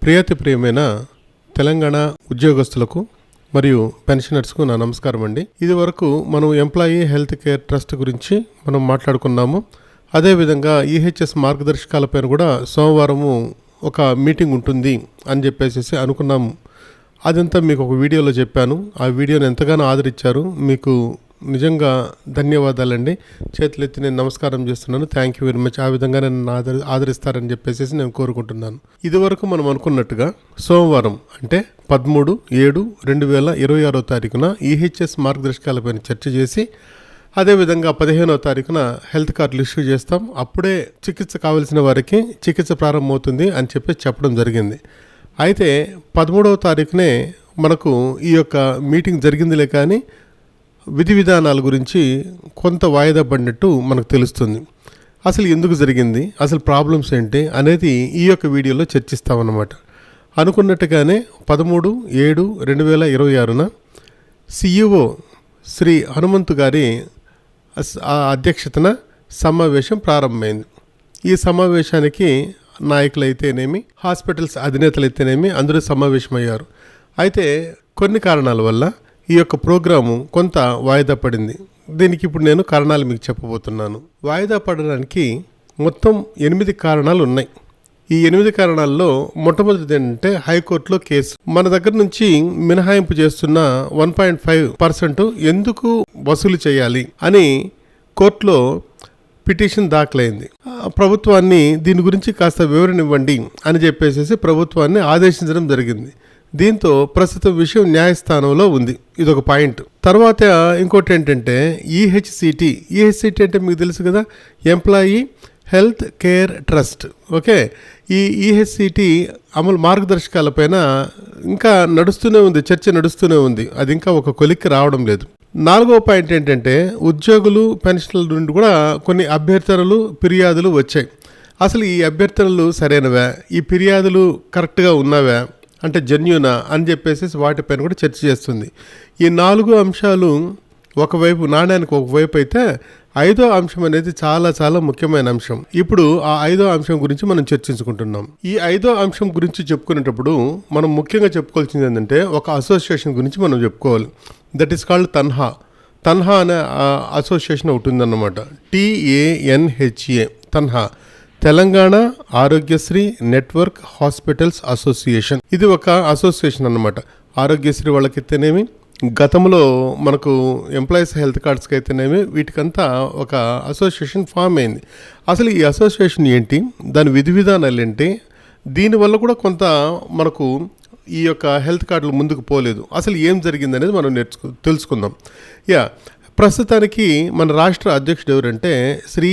ప్రియమైన తెలంగాణ ఉద్యోగస్తులకు మరియు పెన్షనర్స్కు నా నమస్కారం అండి. ఇది వరకు మనం ఎంప్లాయీ హెల్త్ కేర్ ట్రస్ట్ గురించి మనం మాట్లాడుకున్నాము. అదేవిధంగా ఈహెచ్ఎస్ మార్గదర్శకాలపైన కూడా సోమవారము ఒక మీటింగ్ ఉంటుంది అని చెప్పేసి అనుకున్నాము. అదంతా మీకు ఒక వీడియోలో చెప్పాను. ఆ వీడియోని ఎంతగానో ఆదరించారు. మీకు నిజంగా ధన్యవాదాలండి. చేతులెత్తి నేను నమస్కారం చేస్తున్నాను. Thank you very much. ఆ విధంగా నన్ను ఆదరిస్తారని చెప్పేసి నేను కోరుకుంటున్నాను. ఇదివరకు మనం అనుకున్నట్టుగా సోమవారం అంటే 13/7/2026 ఈహెచ్ఎస్ మార్గదర్శకాలపైన చర్చ చేసి అదేవిధంగా 15వ తారీఖున హెల్త్ కార్డులు ఇష్యూ చేస్తాం. అప్పుడే చికిత్స కావాల్సిన వారికి చికిత్స ప్రారంభమవుతుంది అని చెప్పడం జరిగింది. అయితే 13వ తారీఖునే మనకు ఈ యొక్క మీటింగ్ జరిగిందిలే, కానీ విధి విధానాల గురించి కొంత వాయిదా పడినట్టు మనకు తెలుస్తుంది. అసలు ఎందుకు జరిగింది, అసలు ప్రాబ్లమ్స్ ఏంటి అనేది ఈ యొక్క వీడియోలో చర్చిస్తామన్నమాట. అనుకున్నట్టుగానే 13/7/2026 సిఇఓ శ్రీ హనుమంతు గారి అధ్యక్షతన సమావేశం ప్రారంభమైంది. ఈ సమావేశానికి నాయకులైతేనేమి, హాస్పిటల్స్ అధినేతలైతేనేమి అందరూ సమావేశమయ్యారు. అయితే కొన్ని కారణాల వల్ల ఈ యొక్క ప్రోగ్రాము కొంత వాయిదా పడింది. దీనికి ఇప్పుడు నేను కారణాలు మీకు చెప్పబోతున్నాను. వాయిదా పడడానికి మొత్తం 8 కారణాలు ఉన్నాయి. ఈ 8 కారణాల్లో మొట్టమొదటిది ఏంటంటే హైకోర్టులో కేసు. మన దగ్గర నుంచి మినహాయింపు చేస్తున్న 1.5% ఎందుకు వసూలు చేయాలి అని కోర్టులో పిటిషన్ దాఖలైంది. ప్రభుత్వాన్ని దీని గురించి కాస్త వివరణ ఇవ్వండి అని చెప్పేసి ప్రభుత్వాన్ని ఆదేశించడం జరిగింది. దీంతో ప్రస్తుతం విషయం న్యాయస్థానంలో ఉంది. ఇదొక పాయింట్. తర్వాత ఇంకోటి ఏంటంటే ఈహెచ్సిటి అంటే మీకు తెలుసు కదా, employee health care trust. Okay, ఈ ఈహెచ్సిటి అమలు మార్గదర్శకాలపైన ఇంకా నడుస్తూనే ఉంది, చర్చ నడుస్తూనే ఉంది. అది ఇంకా ఒక కొలిక్కి రావడం లేదు. 4వ పాయింట్ ఏంటంటే ఉద్యోగులు పెన్షన్ల నుండి కూడా కొన్ని అభ్యర్థనలు ఫిర్యాదులు వచ్చాయి. అసలు ఈ అభ్యర్థనలు సరైనవా, ఈ ఫిర్యాదులు కరెక్ట్గా ఉన్నవా, అంటే జెన్యూనా అని చెప్పేసి వాటిపైన కూడా చర్చ చేస్తుంది. ఈ 4 అంశాలు ఒకవైపు, నాణ్యానికి ఒకవైపు అయితే 5వ అంశం అనేది చాలా చాలా ముఖ్యమైన అంశం. ఇప్పుడు ఆ 5వ అంశం గురించి మనం చర్చించుకుంటున్నాం. ఈ 5వ అంశం గురించి చెప్పుకునేటప్పుడు మనం ముఖ్యంగా చెప్పుకోవాల్సింది ఏంటంటే ఒక అసోసియేషన్ గురించి మనం చెప్పుకోవాలి. దట్ ఈస్ కాల్డ్ తన్హా అనే అసోసియేషన్ ఒకటి ఉందన్నమాట. TANHA Tanha, Telangana Aarogyasri network hospitals association. ఇది ఒక అసోసియేషన్ అన్నమాట. ఆరోగ్యశ్రీ వాళ్ళకైతేనేమి, గతంలో మనకు ఎంప్లాయీస్ హెల్త్ కార్డ్స్కి అయితేనేమి, వీటికంతా ఒక అసోసియేషన్ ఫామ్ అయింది. అసలు ఈ అసోసియేషన్ ఏంటి, దాని విధి విధానాలు ఏంటి, దీనివల్ల కూడా కొంత మనకు ఈ యొక్క హెల్త్ కార్డులు ముందుకు పోలేదు. అసలు ఏం జరిగింది అనేది మనం తెలుసుకుందాం. ప్రస్తుతానికి మన రాష్ట్ర అధ్యక్షుడు ఎవరంటే శ్రీ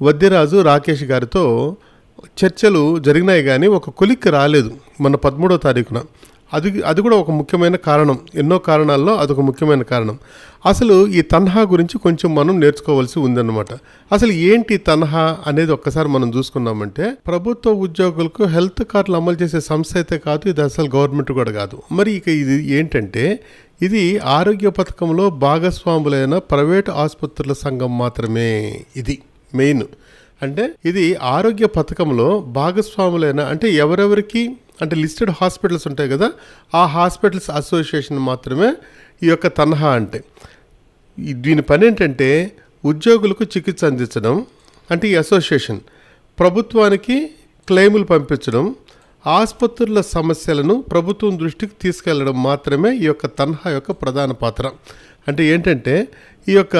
వద్దిరాజు రాకేష్ గారితో చర్చలు జరిగినాయి, కానీ ఒక కొలిక్కి రాలేదు మన 13వ తారీఖున. అది కూడా ఒక ముఖ్యమైన కారణం. ఎన్నో కారణాల్లో అదొక ముఖ్యమైన కారణం. అసలు ఈ తన్హా గురించి కొంచెం మనం నేర్చుకోవాల్సి ఉందన్నమాట. అసలు ఏంటి తన్హా అనేది ఒక్కసారి మనం చూసుకున్నామంటే, ప్రభుత్వ ఉద్యోగులకు హెల్త్ కార్డులు అమలు చేసే సంస్థ అయితే కాదు, ఇది అసలు గవర్నమెంట్ కూడా కాదు. మరి ఇక ఇది ఏంటంటే, ఇది ఆరోగ్య పథకంలో భాగస్వాములైన ప్రైవేటు ఆసుపత్రుల సంఘం మాత్రమే. ఇది మెయిన్. అంటే ఇది ఆరోగ్య పథకంలో భాగస్వాములైన, అంటే ఎవరెవరికి అంటే లిస్టెడ్ హాస్పిటల్స్ ఉంటాయి కదా, ఆ హాస్పిటల్స్ అసోసియేషన్ మాత్రమే ఈ యొక్క తన్హా. అంటే దీని పని ఏంటంటే ఉద్యోగులకు చికిత్స అందించడం, అంటే ఈ అసోసియేషన్ ప్రభుత్వానికి క్లెయిములు పంపించడం, ఆసుపత్రుల సమస్యలను ప్రభుత్వం దృష్టికి తీసుకెళ్లడం మాత్రమే ఈ యొక్క తన్హా యొక్క ప్రధాన పాత్ర. అంటే ఏంటంటే ఈ యొక్క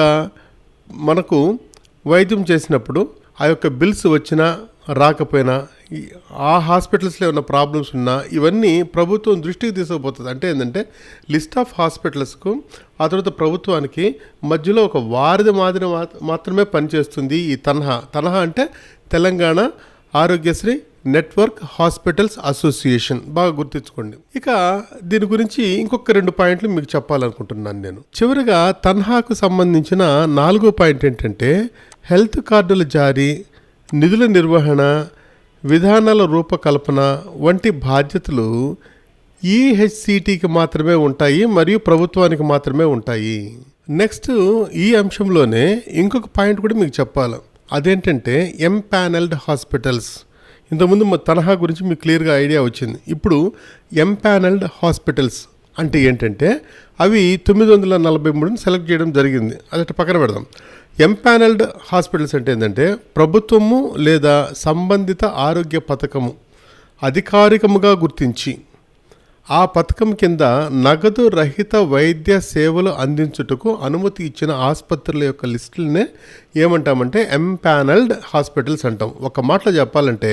మనకు వైద్యం చేసినప్పుడు ఆ యొక్క బిల్స్ వచ్చినా రాకపోయినా, ఆ హాస్పిటల్స్లో ఉన్న ప్రాబ్లమ్స్ ఉన్నా ఇవన్నీ ప్రభుత్వం దృష్టికి తీసుకుపోతుంది. అంటే ఏంటంటే లిస్ట్ ఆఫ్ హాస్పిటల్స్కు ఆ తర్వాత ప్రభుత్వానికి మధ్యలో ఒక వారధి మాదిరి మాత్రమే పనిచేస్తుంది ఈ తన్హా. అంటే Telangana Aarogyasri network hospitals association. బాగా గుర్తుంచుకోండి. ఇక దీని గురించి ఇంకొక 2 పాయింట్లు మీకు చెప్పాలనుకుంటున్నాను నేను. చివరిగా తన్హాకు సంబంధించిన 4వ పాయింట్ ఏంటంటే హెల్త్ కార్డుల జారీ, నిధుల నిర్వహణ, విధానాల రూపకల్పన వంటి బాధ్యతలు ఈహెచ్సిటికి మాత్రమే ఉంటాయి మరియు ప్రభుత్వానికి మాత్రమే ఉంటాయి. నెక్స్ట్ ఈ అంశంలోనే ఇంకొక పాయింట్ కూడా మీకు చెప్పాలి. అదేంటంటే ఎంపానెల్డ్ హాస్పిటల్స్. ఇంతకుముందు తనఖా గురించి మీకు క్లియర్గా ఐడియా వచ్చింది. ఇప్పుడు ఎంపానల్డ్ హాస్పిటల్స్ అంటే ఏంటంటే అవి 943ని సెలెక్ట్ చేయడం జరిగింది. అదట పక్కన పెడదాం. ఎంపానల్డ్ హాస్పిటల్స్ అంటే ఏంటంటే ప్రభుత్వము లేదా సంబంధిత ఆరోగ్య పథకము అధికారికముగా గుర్తించి ఆ పథకం కింద నగదు రహిత వైద్య సేవలు అందించుటకు అనుమతి ఇచ్చిన ఆసుపత్రుల యొక్క లిస్టులనే ఏమంటామంటే ఎంపానల్డ్ హాస్పిటల్స్ అంటాం. ఒక మాటలో చెప్పాలంటే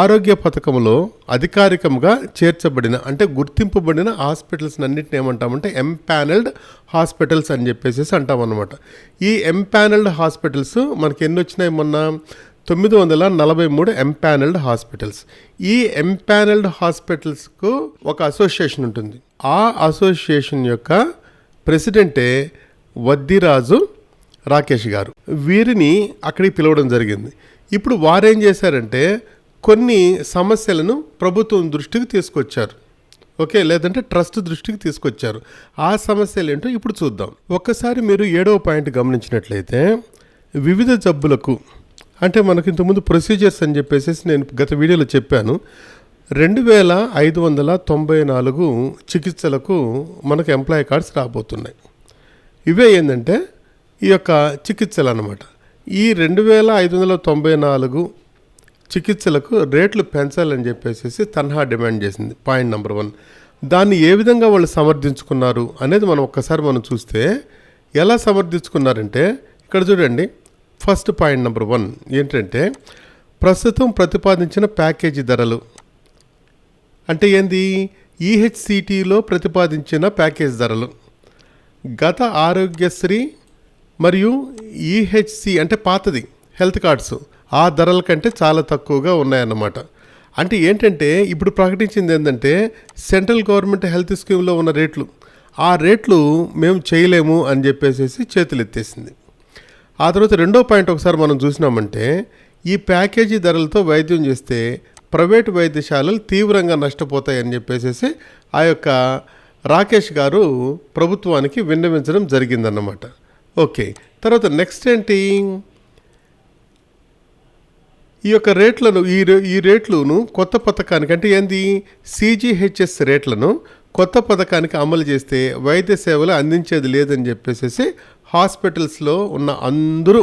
ఆరోగ్య పథకంలో అధికారికంగా చేర్చబడిన అంటే గుర్తింపబడిన హాస్పిటల్స్ అన్నింటిని ఏమంటామంటే ఎంపానల్డ్ హాస్పిటల్స్ అని చెప్పేసి అంటాం అన్నమాట. ఈ ఎంపానల్డ్ హాస్పిటల్స్ మనకి ఎన్ని వచ్చినాయి? మొన్న 943 ఎంపానల్డ్ హాస్పిటల్స్. ఈ ఎంపానల్డ్ హాస్పిటల్స్కు ఒక అసోసియేషన్ ఉంటుంది. ఆ అసోసియేషన్ యొక్క ప్రెసిడెంటే వద్దిరాజు రాకేష్ గారు. వీరిని అక్కడికి పిలవడం జరిగింది. ఇప్పుడు వారేం చేశారంటే కొన్ని సమస్యలను ప్రభుత్వం దృష్టికి తీసుకొచ్చారు. ఓకే, లేదంటే ట్రస్ట్ దృష్టికి తీసుకొచ్చారు. ఆ సమస్యలు ఏంటో ఇప్పుడు చూద్దాం. ఒక్కసారి మీరు 7వ పాయింట్ గమనించినట్లయితే వివిధ జబ్బులకు అంటే మనకి ఇంతకుముందు ప్రొసీజర్స్ అని చెప్పేసి నేను గత వీడియోలో చెప్పాను. 2594 చికిత్సలకు మనకు ఎంప్లాయీ కార్డ్స్ రాబోతున్నాయి. ఇవే ఏంటంటే ఈ యొక్క చికిత్సలు అన్నమాట. ఈ 2594 చికిత్సలకు రేట్లు పెంచాలని చెప్పేసి తన్హా డిమాండ్ చేసింది. Point number 1. దాన్ని ఏ విధంగా వాళ్ళు సమర్థించుకున్నారు అనేది మనం ఒక్కసారి చూస్తే ఎలా సమర్థించుకున్నారంటే ఇక్కడ చూడండి. ఫస్ట్ పాయింట్ నెంబర్ 1 ఏంటంటే ప్రస్తుతం ప్రతిపాదించిన ప్యాకేజీ ధరలు అంటే ఏంది? ఈహెచ్సిటీలో ప్రతిపాదించిన ప్యాకేజ్ ధరలు గత ఆరోగ్యశ్రీ మరియు ఈహెచ్సి అంటే పాతది హెల్త్ కార్డ్స్ ఆ ధరల కంటే చాలా తక్కువగా ఉన్నాయన్నమాట. అంటే ఏంటంటే ఇప్పుడు ప్రకటించింది ఏంటంటే సెంట్రల్ గవర్నమెంట్ హెల్త్ స్కీమ్లో ఉన్న రేట్లు ఆ రేట్లు మేము చేయలేము అని చెప్పేసి చేతులు ఎత్తేసింది. ఆ తర్వాత 2వ పాయింట్ ఒకసారి మనం చూసినామంటే ఈ ప్యాకేజీ ధరలతో వైద్యం చేస్తే ప్రైవేటు వైద్యశాలలు తీవ్రంగా నష్టపోతాయని చెప్పేసి ఆ యొక్క రాకేష్ గారు ప్రభుత్వానికి విన్నవించడం జరిగిందన్నమాట. ఓకే, తర్వాత నెక్స్ట్ ఏంటి? ఈ యొక్క రేట్లను ఈ రేట్లను కొత్త పథకానికి అంటే ఏంది సిజిహెచ్ఎస్ రేట్లను కొత్త పథకానికి అమలు చేస్తే వైద్య సేవలు అందించేది లేదని చెప్పేసి హాస్పిటల్స్లో ఉన్న అందరూ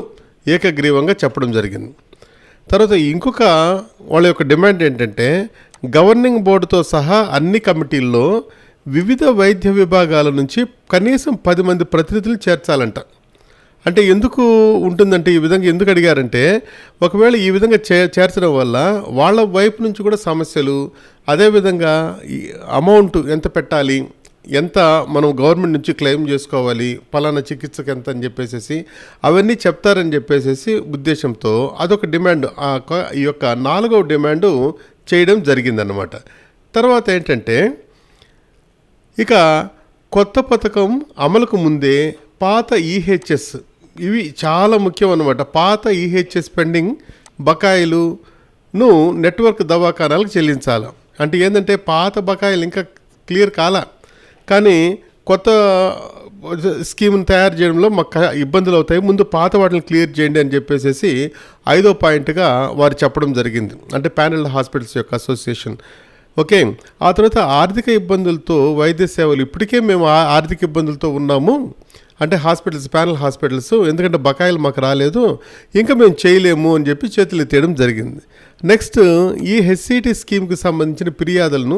ఏకగ్రీవంగా చెప్పడం జరిగింది. తర్వాత ఇంకొక వాళ్ళ యొక్క డిమాండ్ ఏంటంటే గవర్నింగ్ బోర్డుతో సహా అన్ని కమిటీల్లో వివిధ వైద్య విభాగాల నుంచి కనీసం 10 మంది ప్రతినిధులు చేర్చాలంట. అంటే ఎందుకు ఉంటుందంటే ఈ విధంగా ఎందుకు అడిగారంటే ఒకవేళ ఈ విధంగా చేర్చడం వల్ల వాళ్ళ వైపు నుంచి కూడా సమస్యలు, అదేవిధంగా ఈ అమౌంట్ ఎంత పెట్టాలి, ఎంత మనం గవర్నమెంట్ నుంచి క్లెయిమ్ చేసుకోవాలి, పలానా చికిత్సకు ఎంత అని చెప్పేసి అవన్నీ చెప్తారని చెప్పేసి ఉద్దేశంతో అదొక డిమాండ్ ఈ యొక్క 4వ డిమాండు చేయడం జరిగిందన్నమాట. తర్వాత ఏంటంటే ఇక కొత్త పథకం అమలుకు ముందే పాత ఈహెచ్ఎస్ ఇవి చాలా ముఖ్యం అన్నమాట. పాత ఈహెచ్ఎస్ పెండింగ్ బకాయిలును నెట్వర్క్ దవాఖానాలకు చెల్లించాలి. అంటే ఏంటంటే పాత బకాయిలు ఇంకా క్లియర్ కాలా, కానీ కొత్త స్కీమ్ని తయారు చేయడంలో మాకు ఇబ్బందులు అవుతాయి, ముందు పాత వాటిని క్లియర్ చేయండి అని చెప్పేసి 5వ పాయింట్గా వారు చెప్పడం జరిగింది. అంటే ప్యానల్ హాస్పిటల్స్ యొక్క అసోసియేషన్. ఓకే, ఆ తర్వాత ఆర్థిక ఇబ్బందులతో వైద్య సేవలు ఇప్పటికే మేము ఆర్థిక ఇబ్బందులతో ఉన్నాము అంటే హాస్పిటల్స్ ప్యానల్ హాస్పిటల్స్ ఎందుకంటే బకాయిలు మాకు రాలేదు, ఇంకా మేము చేయలేము అని చెప్పి చేతులు ఎత్తేయడం జరిగింది. నెక్స్ట్ ఈ హెచ్సిటీ స్కీమ్కి సంబంధించిన ఫిర్యాదులను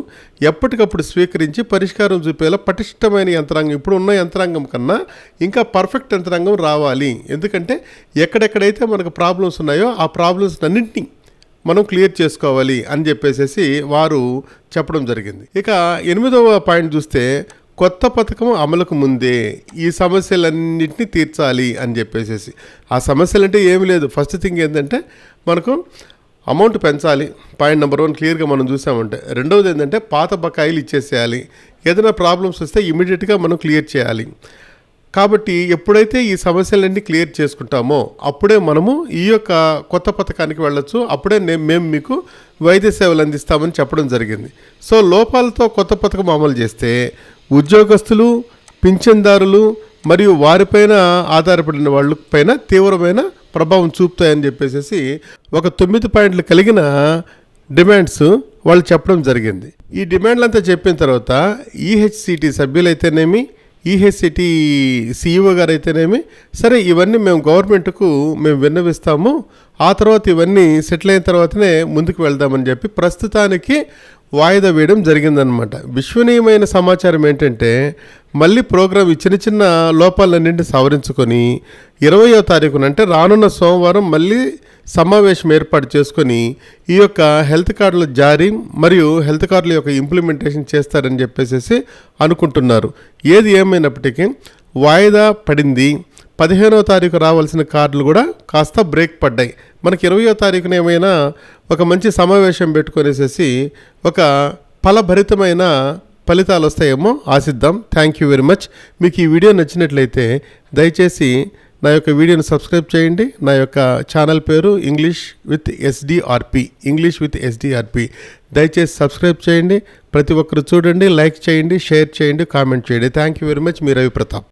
ఎప్పటికప్పుడు స్వీకరించి పరిష్కారం చూపేలా పటిష్టమైన యంత్రాంగం, ఇప్పుడు ఉన్న యంత్రాంగం కన్నా ఇంకా పర్ఫెక్ట్ యంత్రాంగం రావాలి. ఎందుకంటే ఎక్కడెక్కడైతే మనకు ప్రాబ్లమ్స్ ఉన్నాయో ఆ ప్రాబ్లమ్స్ అన్నింటినీ మనం క్లియర్ చేసుకోవాలి అని చెప్పేసి వారు చెప్పడం జరిగింది. ఇక 8వ పాయింట్ చూస్తే కొత్త పథకం అమలుకు ముందే ఈ సమస్యలన్నింటినీ తీర్చాలి అని చెప్పేసి. ఆ సమస్యలు అంటే ఏమి లేదు, ఫస్ట్ థింగ్ ఏంటంటే మనకు అమౌంట్ పెంచాలి, పాయింట్ నెంబర్ 1 క్లియర్గా మనం చూసామంటే. రెండవది ఏంటంటే పాత బకాయిలు ఇచ్చేసేయాలి, ఏదైనా ప్రాబ్లమ్స్ వస్తే ఇమీడియట్గా మనం క్లియర్ చేయాలి. కాబట్టి ఎప్పుడైతే ఈ సమస్యలన్నీ క్లియర్ చేసుకుంటామో అప్పుడే మనము ఈ యొక్క కొత్త పథకానికి వెళ్ళొచ్చు, అప్పుడే మేము మీకు వైద్య సేవలు అందిస్తామని చెప్పడం జరిగింది. సో లోపాలతో కొత్త పథకం అమలు చేస్తే ఉద్యోగస్తులు, పింఛన్దారులు మరియు వారిపైన ఆధారపడిన వాళ్ళ పైన తీవ్రమైన ప్రభావం చూపుతాయని చెప్పేసి ఒక 9 పాయింట్లు కలిగిన డిమాండ్స్ వాళ్ళు చెప్పడం జరిగింది. ఈ డిమాండ్లంతా చెప్పిన తర్వాత ఈహెచ్సిటి సభ్యులైతేనేమి, ఈహెచ్సిటి సిఇఓ గారు అయితేనేమి, సరే ఇవన్నీ మేము గవర్నమెంట్కు మేము విన్నవిస్తాము, ఆ తర్వాత ఇవన్నీ సెటిల్ అయిన తర్వాతనే ముందుకు వెళ్దామని చెప్పి ప్రస్తుతానికి వాయిదా వేయడం జరిగిందనమాట. విశ్వనీయమైన సమాచారం ఏంటంటే మళ్ళీ ప్రోగ్రాం ఈ చిన్న చిన్న లోపాలన్నింటినీ సవరించుకొని 20వ తారీఖున అంటే రానున్న సోమవారం మళ్ళీ సమావేశం ఏర్పాటు చేసుకొని ఈ యొక్క హెల్త్ కార్డుల జారీ మరియు హెల్త్ కార్డుల యొక్క ఇంప్లిమెంటేషన్ చేస్తారని చెప్పేసి అనుకుంటున్నారు. ఏది ఏమైనప్పటికీ వాయిదా పడింది. 15వ తారీఖు రావాల్సిన కార్డులు కూడా కాస్త బ్రేక్ పడ్డాయి. మనకి 20వ తారీఖున ఏమైనా ఒక మంచి సమావేశం పెట్టుకొనేసేసి ఒక ఫలభరితమైన ఫలితాలు వస్తాయేమో ఆశిద్దాం. Thank you very much. మీకు ఈ వీడియో నచ్చినట్లయితే దయచేసి నా యొక్క వీడియోని సబ్స్క్రైబ్ చేయండి. నా యొక్క ఛానల్ పేరు ఇంగ్లీష్ విత్ ఎస్డిఆర్పి. దయచేసి సబ్స్క్రైబ్ చేయండి. ప్రతి ఒక్కరు చూడండి, లైక్ చేయండి, షేర్ చేయండి, కామెంట్ చేయండి. Thank you very much. Me Ravi Pratap.